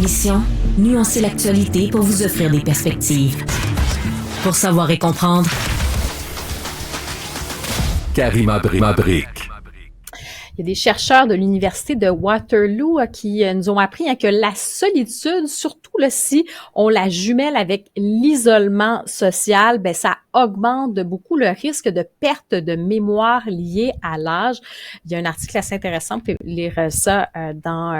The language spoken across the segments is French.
Mission, nuancer l'actualité pour vous offrir des perspectives. Pour savoir et comprendre, Karima Brick. Il y a des chercheurs de l'Université de Waterloo qui nous ont appris que la solitude, surtout là, si on la jumelle avec l'isolement social, ça augmente de beaucoup le risque de perte de mémoire liée à l'âge. Il y a un article assez intéressant, vous pouvez lire ça dans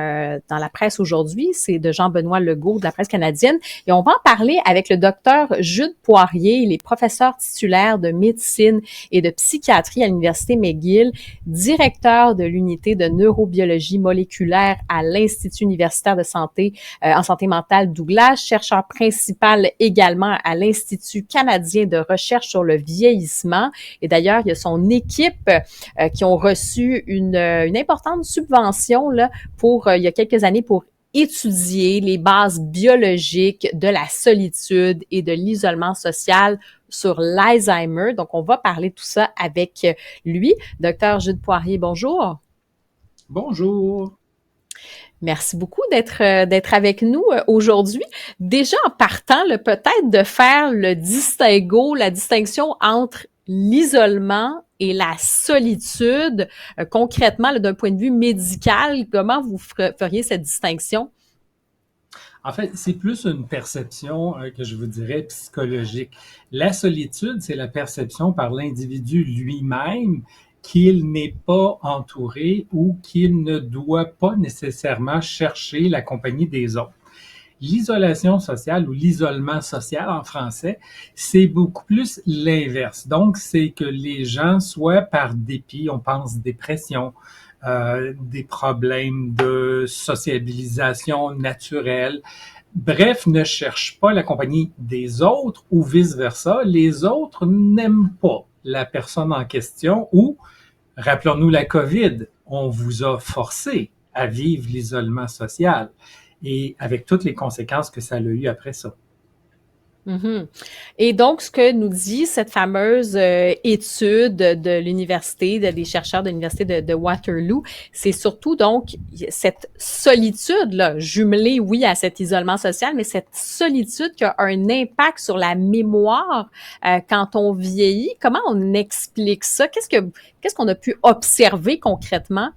la presse aujourd'hui. C'est de Jean-Benoît Legault de la presse canadienne. Et on va en parler avec le docteur Jude Poirier. Il est professeur titulaire de médecine et de psychiatrie à l'Université McGill, directeur de l'unité de neurobiologie moléculaire à l'Institut universitaire de santé en santé mentale Douglas, chercheur principal également à l'Institut canadien de recherche sur le vieillissement. Et d'ailleurs, il y a son équipe qui ont reçu une importante subvention là, il y a quelques années pour étudier les bases biologiques de la solitude et de l'isolement social sur l'Alzheimer. Donc, on va parler de tout ça avec lui. Docteur Jude Poirier, bonjour. Bonjour. Merci beaucoup d'être avec nous aujourd'hui. Déjà en partant, peut-être de faire la distinction entre l'isolement et la solitude. Concrètement, d'un point de vue médical, comment vous feriez cette distinction? En fait, c'est plus une perception que je vous dirais psychologique. La solitude, c'est la perception par l'individu lui-même qu'il n'est pas entouré ou qu'il ne doit pas nécessairement chercher la compagnie des autres. L'isolation sociale ou l'isolement social en français, c'est beaucoup plus l'inverse. Donc, c'est que les gens, soit par dépit, on pense dépression, des problèmes de sociabilisation naturelle, bref, ne cherchent pas la compagnie des autres ou vice-versa. Les autres n'aiment pas la personne en question ou, rappelons-nous la COVID, on vous a forcé à vivre l'isolement social et avec toutes les conséquences que ça a eu après ça. Mm-hmm. Et donc, ce que nous dit cette fameuse étude de l'université, des chercheurs de l'université de Waterloo, c'est surtout donc cette solitude-là, jumelée, oui, à cet isolement social, mais cette solitude qui a un impact sur la mémoire quand on vieillit. Comment on explique ça? Qu'est-ce qu'on a pu observer concrètement?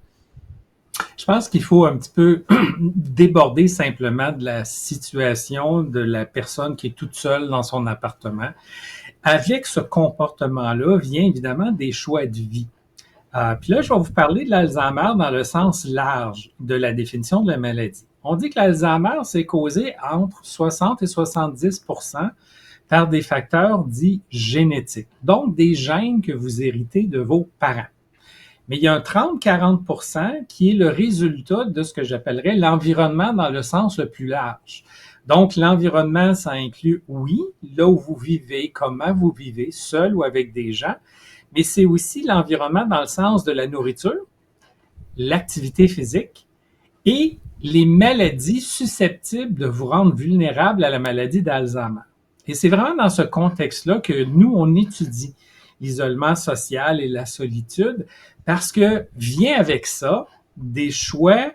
Je pense qu'il faut un petit peu déborder simplement de la situation de la personne qui est toute seule dans son appartement. Avec ce comportement-là vient évidemment des choix de vie. Puis là, je vais vous parler de l'Alzheimer dans le sens large de la définition de la maladie. On dit que l'Alzheimer, c'est causé entre 60 et 70% par des facteurs dits génétiques, donc des gènes que vous héritez de vos parents. Mais il y a un 30-40% qui est le résultat de ce que j'appellerais l'environnement dans le sens le plus large. Donc, l'environnement, ça inclut, oui, là où vous vivez, comment vous vivez, seul ou avec des gens, mais c'est aussi l'environnement dans le sens de la nourriture, l'activité physique et les maladies susceptibles de vous rendre vulnérable à la maladie d'Alzheimer. Et c'est vraiment dans ce contexte-là que nous, on étudie l'isolement social et la solitude, parce que vient avec ça des choix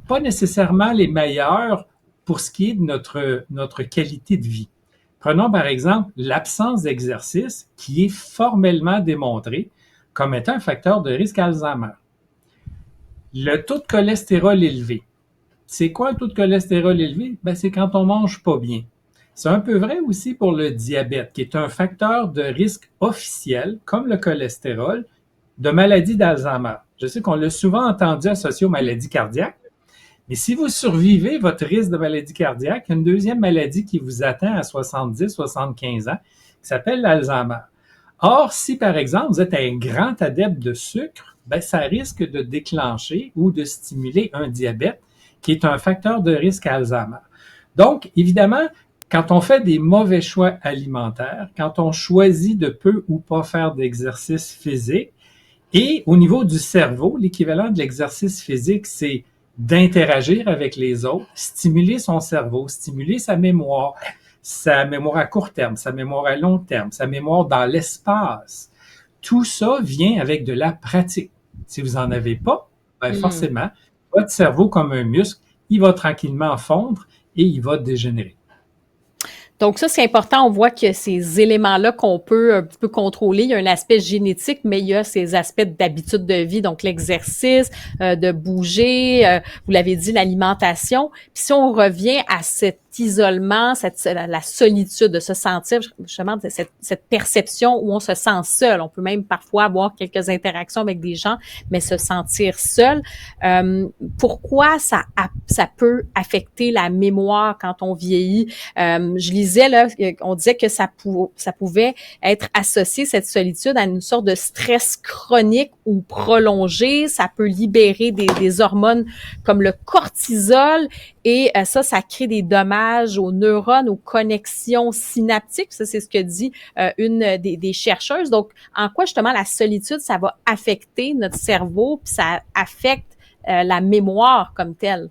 pas nécessairement les meilleurs pour ce qui est de notre qualité de vie. Prenons par exemple l'absence d'exercice qui est formellement démontré comme étant un facteur de risque Alzheimer. Le taux de cholestérol élevé. C'est quoi un taux de cholestérol élevé? C'est quand on mange pas bien. C'est un peu vrai aussi pour le diabète, qui est un facteur de risque officiel, comme le cholestérol, de maladie d'Alzheimer. Je sais qu'on l'a souvent entendu associé aux maladies cardiaques, mais si vous survivez votre risque de maladie cardiaque, il y a une deuxième maladie qui vous atteint à 70-75 ans, qui s'appelle l'Alzheimer. Or, si par exemple vous êtes un grand adepte de sucre, ça risque de déclencher ou de stimuler un diabète, qui est un facteur de risque à Alzheimer. Donc, évidemment, quand on fait des mauvais choix alimentaires, quand on choisit de peu ou pas faire d'exercice physique, et au niveau du cerveau, l'équivalent de l'exercice physique, c'est d'interagir avec les autres, stimuler son cerveau, stimuler sa mémoire à court terme, sa mémoire à long terme, sa mémoire dans l'espace. Tout ça vient avec de la pratique. Si vous n'en avez pas, forcément, il votre cerveau, comme un muscle, il va tranquillement fondre et il va dégénérer. Donc ça, c'est important. On voit que ces éléments-là qu'on peut un petit peu contrôler, il y a un aspect génétique, mais il y a ces aspects d'habitude de vie, donc l'exercice, de bouger, vous l'avez dit, l'alimentation. Puis si on revient à cet isolement, la solitude, de se sentir justement cette perception où on se sent seul. On peut même parfois avoir quelques interactions avec des gens, mais se sentir seul. Pourquoi ça peut affecter la mémoire quand on vieillit? Je lisais là, on disait que ça pouvait être associé, cette solitude, à une sorte de stress chronique ou prolongé. Ça peut libérer des hormones comme le cortisol et ça crée des dommages aux neurones, aux connexions synaptiques. Ça, c'est ce que dit une des chercheuses. Donc, en quoi justement la solitude, ça va affecter notre cerveau, puis ça affecte la mémoire comme telle?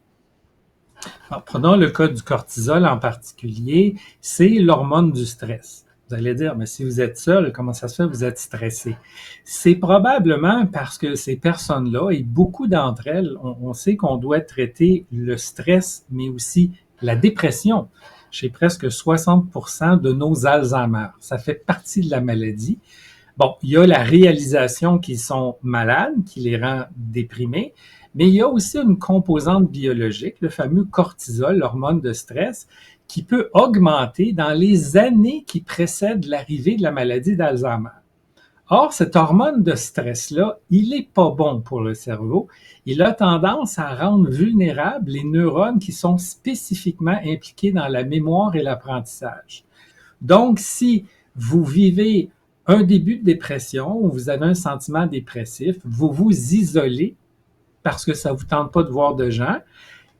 Alors, prenons le cas du cortisol en particulier, c'est l'hormone du stress. Vous allez dire, mais si vous êtes seul, comment ça se fait que vous êtes stressé? C'est probablement parce que ces personnes-là, et beaucoup d'entre elles, on sait qu'on doit traiter le stress, mais aussi la dépression chez presque 60% de nos Alzheimer. Ça fait partie de la maladie. Bon, il y a la réalisation qu'ils sont malades, qui les rend déprimés, mais il y a aussi une composante biologique, le fameux cortisol, l'hormone de stress, qui peut augmenter dans les années qui précèdent l'arrivée de la maladie d'Alzheimer. Or, cette hormone de stress-là, il n'est pas bon pour le cerveau. Il a tendance à rendre vulnérables les neurones qui sont spécifiquement impliqués dans la mémoire et l'apprentissage. Donc, si vous vivez un début de dépression ou vous avez un sentiment dépressif, vous vous isolez parce que ça ne vous tente pas de voir de gens,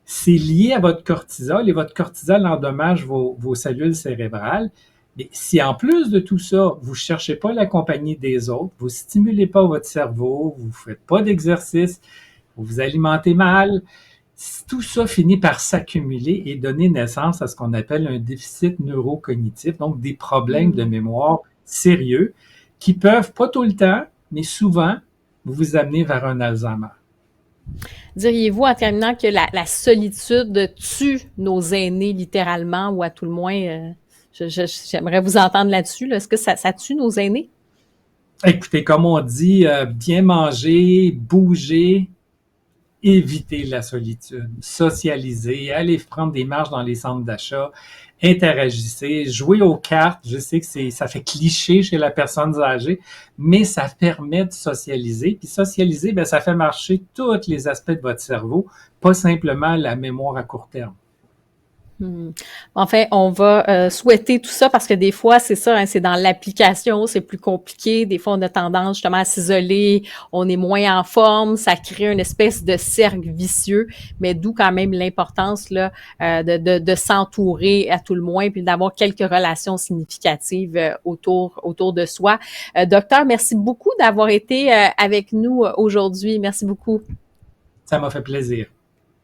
c'est lié à votre cortisol et votre cortisol endommage vos cellules cérébrales. Mais si en plus de tout ça, vous ne cherchez pas la compagnie des autres, vous ne stimulez pas votre cerveau, vous ne faites pas d'exercice, vous vous alimentez mal, tout ça finit par s'accumuler et donner naissance à ce qu'on appelle un déficit neurocognitif, donc des problèmes de mémoire sérieux qui peuvent, pas tout le temps, mais souvent, vous amener vers un Alzheimer. Diriez-vous, en terminant, que la solitude tue nos aînés littéralement, ou à tout le moins, j'aimerais vous entendre là-dessus. Là. Est-ce que ça tue nos aînés? Écoutez, comme on dit, bien manger, bouger, éviter la solitude, socialiser, aller prendre des marches dans les centres d'achat, interagissez, jouer aux cartes. Je sais que ça fait cliché chez la personne âgée, mais ça permet de socialiser. Puis socialiser, ça fait marcher tous les aspects de votre cerveau, pas simplement la mémoire à court terme. Enfin, on va souhaiter tout ça parce que des fois, c'est ça, hein, c'est dans l'application, c'est plus compliqué. Des fois, on a tendance justement à s'isoler, on est moins en forme, ça crée une espèce de cercle vicieux, mais d'où quand même l'importance là de s'entourer à tout le moins, puis d'avoir quelques relations significatives autour de soi. Docteur, merci beaucoup d'avoir été avec nous aujourd'hui. Merci beaucoup. Ça m'a fait plaisir.